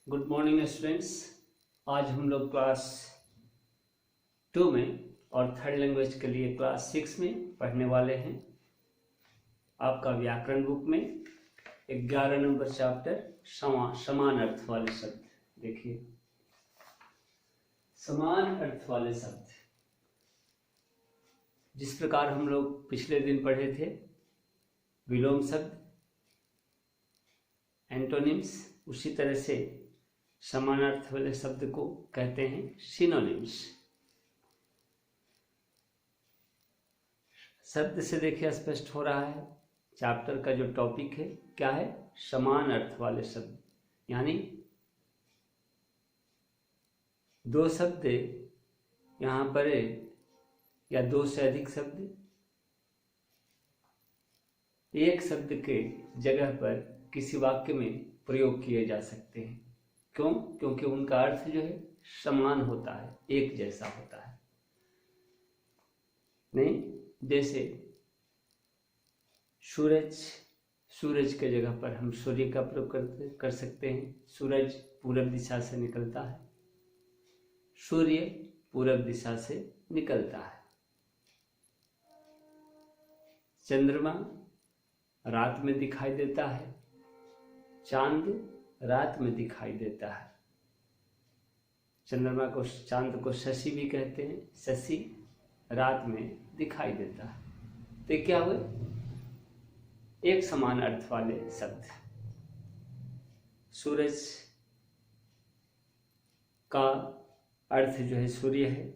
Good morning students. आज हम लोग क्लास 2 में और थर्ड लैंग्वेज के लिए क्लास 6 में पढ़ने वाले हैं। आपका व्याकरण बुक में 11 नंबर चैप्टर समान अर्थ वाले शब्द। देखिए, समान अर्थ वाले शब्द जिस प्रकार हम लोग पिछले दिन पढ़े थे, विलोम शब्द, एंटोनिम्स, उसी तरह से समानार्थ वाले शब्द को कहते हैं सिनोनिम्स। शब्द से देखिए स्पष्ट हो रहा है चैप्टर का जो टॉपिक है क्या है, समान अर्थ वाले शब्द। यानी दो शब्द यहाँ पर या दो से अधिक शब्द एक शब्द के जगह पर किसी वाक्य में प्रयोग किए जा सकते हैं। क्यों? क्योंकि उनका अर्थ जो है समान होता है, एक जैसा होता है। नहीं, जैसे सूरज, सूरज के जगह पर हम सूर्य का प्रयोग कर सकते हैं। सूरज पूरब दिशा से निकलता है, सूर्य पूरब दिशा से निकलता है। चंद्रमा रात में दिखाई देता है, चांद रात में दिखाई देता है। चंद्रमा को, चांद को शशि भी कहते हैं। शशि रात में दिखाई देता है। तो क्या हुए? एक समान अर्थ वाले शब्द। सूरज का अर्थ जो है सूर्य है,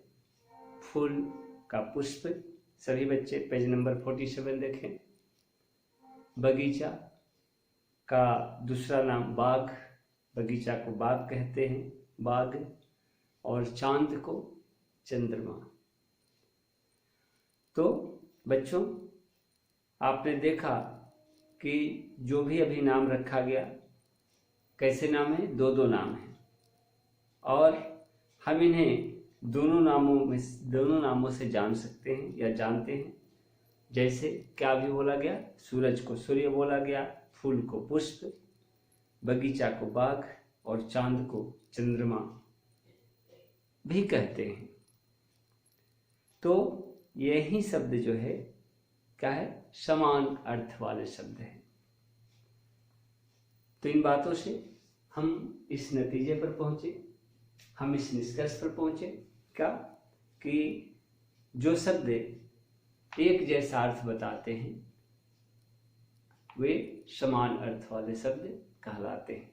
फूल का पुष्प। सभी बच्चे पेज नंबर 47 देखें। बगीचा का दूसरा नाम बाग, बगीचा को बाग कहते हैं, बाग। और चांद को चंद्रमा। तो बच्चों, आपने देखा कि जो भी अभी नाम रखा गया, कैसे नाम है? दो दो नाम है, और हम इन्हें दोनों नामों से जान सकते हैं या जानते हैं। जैसे क्या भी बोला गया, सूरज को सूर्य बोला गया, फूल को पुष्प, बगीचा को बाग और चांद को चंद्रमा भी कहते हैं। तो यही शब्द जो है क्या है? समान अर्थ वाले शब्द हैं। तो इन बातों से हम इस नतीजे पर पहुंचे, हम इस निष्कर्ष पर पहुंचे क्या, कि जो शब्द एक जैसा अर्थ बताते हैं वे समान अर्थ वाले शब्द कहलाते हैं।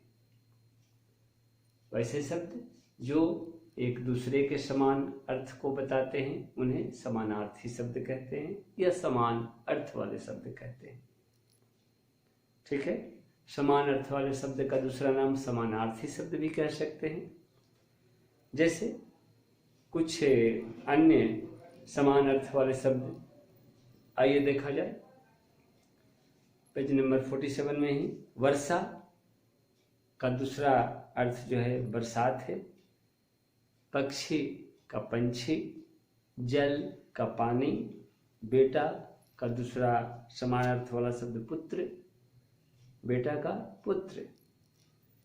वैसे शब्द जो एक दूसरे के समान अर्थ को बताते हैं उन्हें समानार्थी शब्द कहते हैं या समान अर्थ वाले शब्द कहते हैं। ठीक है। समान अर्थ वाले शब्द का दूसरा नाम समानार्थी शब्द भी कह सकते हैं। जैसे कुछ अन्य समान अर्थ वाले शब्द, आइए देखा जाए पेज नंबर 47 में ही। वर्षा का दूसरा अर्थ जो है बरसात है, पक्षी का पंछी, जल का पानी, बेटा का दूसरा समान अर्थ वाला शब्द पुत्र, बेटा का पुत्र,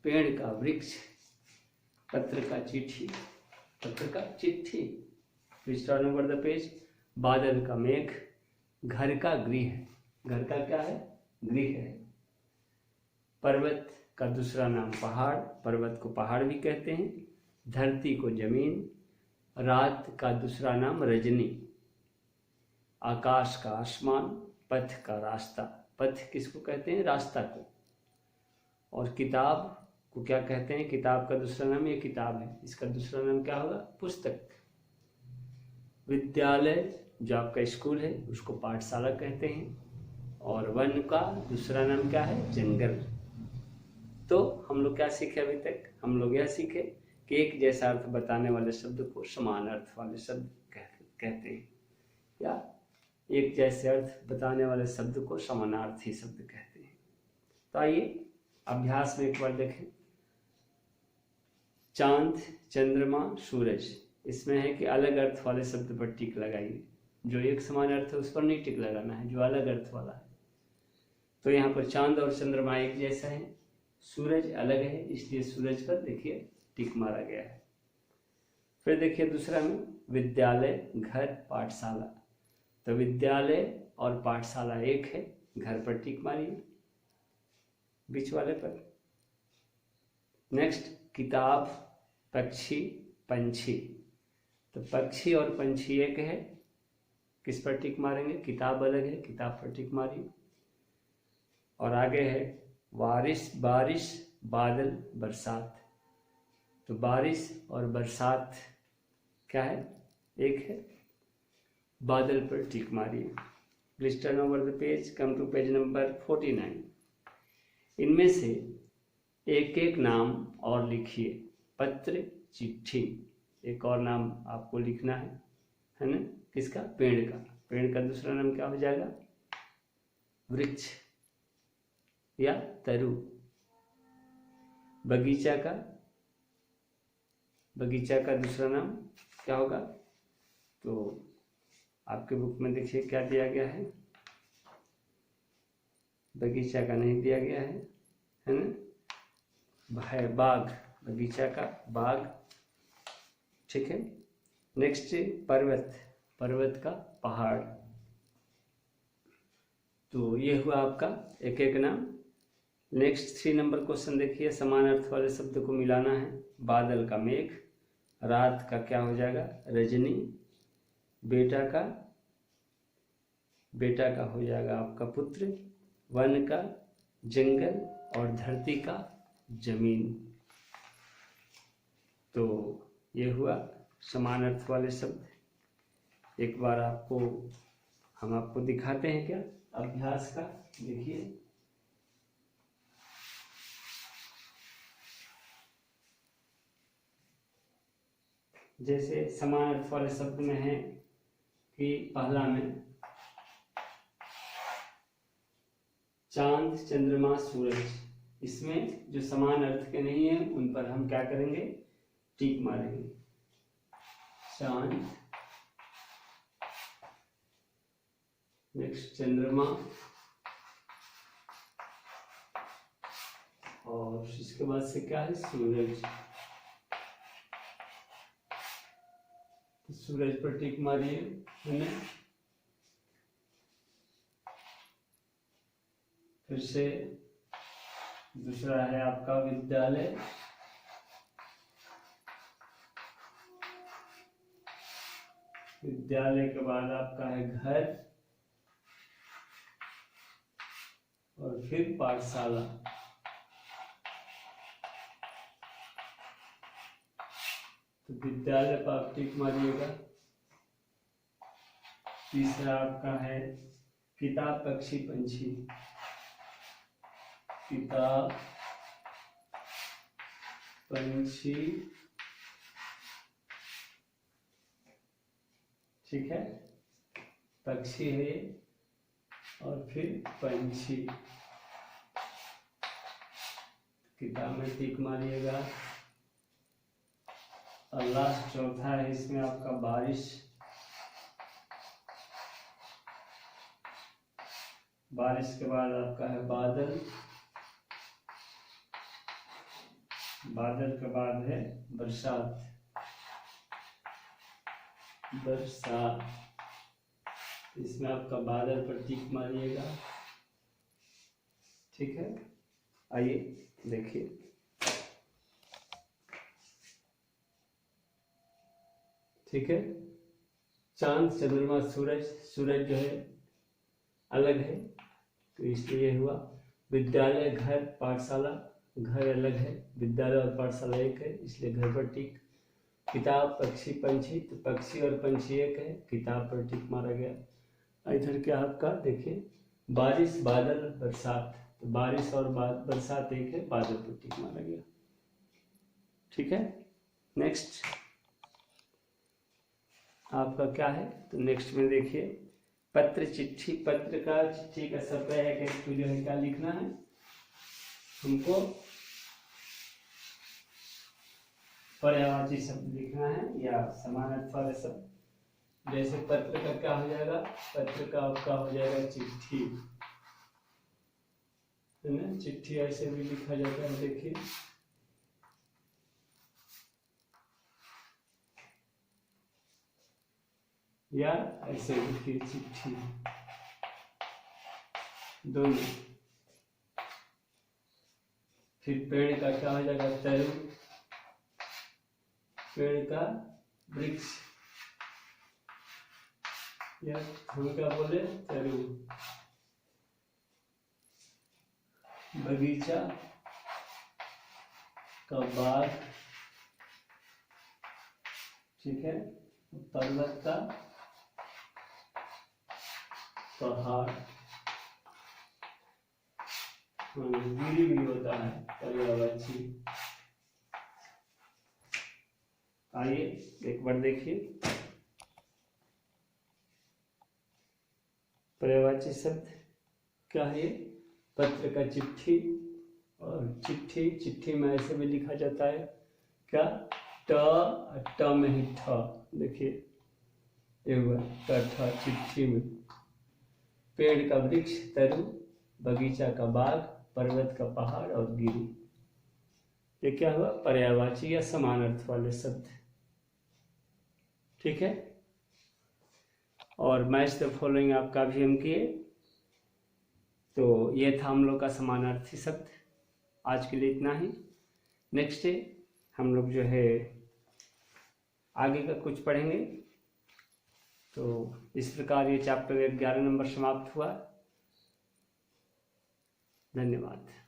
पेड़ का वृक्ष, पत्र का चिट्ठी, पत्र का चिट्ठी। Please turn over the page. बादल का मेघ, घर का गृह, घर का क्या है? गृह है। पर्वत का दूसरा नाम पहाड़, पर्वत को पहाड़ भी कहते हैं। धरती को जमीन, रात का दूसरा नाम रजनी, आकाश का आसमान, पथ का रास्ता, पथ किसको कहते हैं? रास्ता को। और किताब को क्या कहते हैं? किताब का दूसरा नाम, ये किताब है, इसका दूसरा नाम क्या होगा? पुस्तक। विद्यालय जो आपका स्कूल है उसको पाठशाला कहते हैं। और वन का दूसरा नाम क्या है? जंगल। तो हम लोग क्या सीखे अभी तक? हम लोग यह सीखे कि एक जैसा अर्थ बताने वाले शब्द को समान अर्थ वाले शब्द कहते हैं, या एक जैसे अर्थ बताने वाले शब्द को समानार्थी शब्द कहते हैं। तो आइए अभ्यास में एक बार देखें। चांद, चंद्रमा, सूरज, इसमें है कि अलग अर्थ वाले शब्द पर टिक लगाइए। जो एक समान अर्थ है उस पर नहीं टिक लगाना है, जो अलग अर्थ वाला है। तो यहाँ पर चांद और चंद्रमा एक जैसा है, सूरज अलग है, इसलिए सूरज पर देखिए टिक मारा गया है। फिर देखिए दूसरा में विद्यालय, घर, पाठशाला। तो विद्यालय और पाठशाला एक है, घर पर टिक मारिए बीच वाले पर। नेक्स्ट किताब, पक्षी, पंछी। तो पक्षी और पंछी एक है, किस पर टिक मारेंगे? किताब अलग है, किताब पर टिक मारिए। और आगे है बारिश, बारिश, बादल, बरसात। तो बारिश और बरसात क्या है? एक है, बादल पर टिक मारिए। Please turn over the page, come to page number 49। इनमें से एक एक नाम और लिखिए। पत्र, चिट्ठी, एक और नाम आपको लिखना है ना? किसका? पेड़ का। पेड़ का दूसरा नाम क्या हो जाएगा? वृक्ष या तरु। बगीचा का, बगीचा का दूसरा नाम क्या होगा? तो आपके बुक में देखिए क्या दिया गया है, बगीचा का नहीं दिया गया है ना? है बाग, बगीचा का बाग, ठीक है। नेक्स्ट पर्वत, पर्वत का पहाड़। तो ये हुआ आपका एक एक नाम। नेक्स्ट 3 नंबर क्वेश्चन देखिए, समान अर्थ वाले शब्द को मिलाना है। बादल का मेघ, रात का क्या हो जाएगा? रजनी, बेटा का हो जाएगा आपका पुत्र, वन का जंगल, और धरती का जमीन। तो ये हुआ समान अर्थ वाले शब्द। एक बार हम आपको दिखाते हैं क्या अभ्यास का, देखिए। जैसे समान अर्थ वाले शब्द में है कि पहला में चांद, चंद्रमा, सूरज। इसमें जो समान अर्थ के नहीं है उन पर हम क्या करेंगे? टिक मारेंगे। चांद, नेक्स्ट चंद्रमा, और इसके बाद से क्या है? सूरज। तो सूरज पर टिक मारिए, है ना? फिर से दूसरा है आपका विद्यालय, विद्यालय के बाद आपका है घर, और फिर पाठशाला। तो विद्यालय पर आप टिक मारिएगा। तीसरा आपका है किताब, पक्षी, पंछी। किताब, पंछी, ठीक है, पक्षी है और फिर पंछी। किताब में टिक मारिएगा। और लास्ट चौथा है इसमें आपका बारिश। बारिश के बाद आपका है बादल, बादल के बाद है बरसात, बरसात। इसमें आपका बादल पर टिक मारिएगा, ठीक है। आइए देखिए, ठीक है। चांद, चंद्रमा, सूरज। सूरज जो है अलग है, तो इसलिए हुआ। विद्यालय, घर, पाठशाला। घर अलग है, विद्यालय और पाठशाला एक है, इसलिए घर पर टिक। किताब, पक्षी, पंछी। तो पक्षी और पंछी एक है, किताब पर टिक मारा गया। इधर क्या आपका देखिए, बारिश, बादल, बरसात। तो बारिश और बरसात एक है, बादल पर टिक मारा गया, ठीक है। नेक्स्ट आपका क्या है? तो नेक्स्ट में देखिए पत्र, चिट्ठी। पत्र का, चिट्ठी का शब्द है कि जो है क्या लिखना है हमको? पर्यायवाची शब्द लिखना है या समानार्थक वाले शब्द। जैसे पत्र का क्या हो जाएगा? पत्र का आपका हो जाएगा चिट्ठी, है ना। चिट्ठी ऐसे भी लिखा जाता है, देखिए या ऐसे लिखिए चिट्ठी, दोनों। फिर पेड़ का क्या हो जाएगा, तरु, पेड़ का वृक्ष, या हम क्या बोले, तरु। बगीचा का बाग, ठीक है। पर्वत का पहाड़, गिरी भी होता है पर्यायवाची। आइए एक बार देखिए, पर्यायवाची शब्द क्या है। पत्र का चिट्ठी, और चिट्ठी, चिट्ठी में ऐसे भी लिखा जाता है क्या, ट में ही ठ, देखिए ट चिट्ठी में। पेड़ का वृक्ष तरु, बगीचा का बाग, पर्वत का पहाड़ और गिरी, ये क्या हुआ, पर्यायवाची या समान अर्थ वाले शब्द, ठीक है। और मैच द फॉलोइंग आपका भी हम किए। तो ये था हम लोग का समानार्थी शब्द। आज के लिए इतना ही। नेक्स्ट डे हम लोग जो है आगे का कुछ पढ़ेंगे। तो इस प्रकार ये चैप्टर 11 नंबर समाप्त हुआ। धन्यवाद।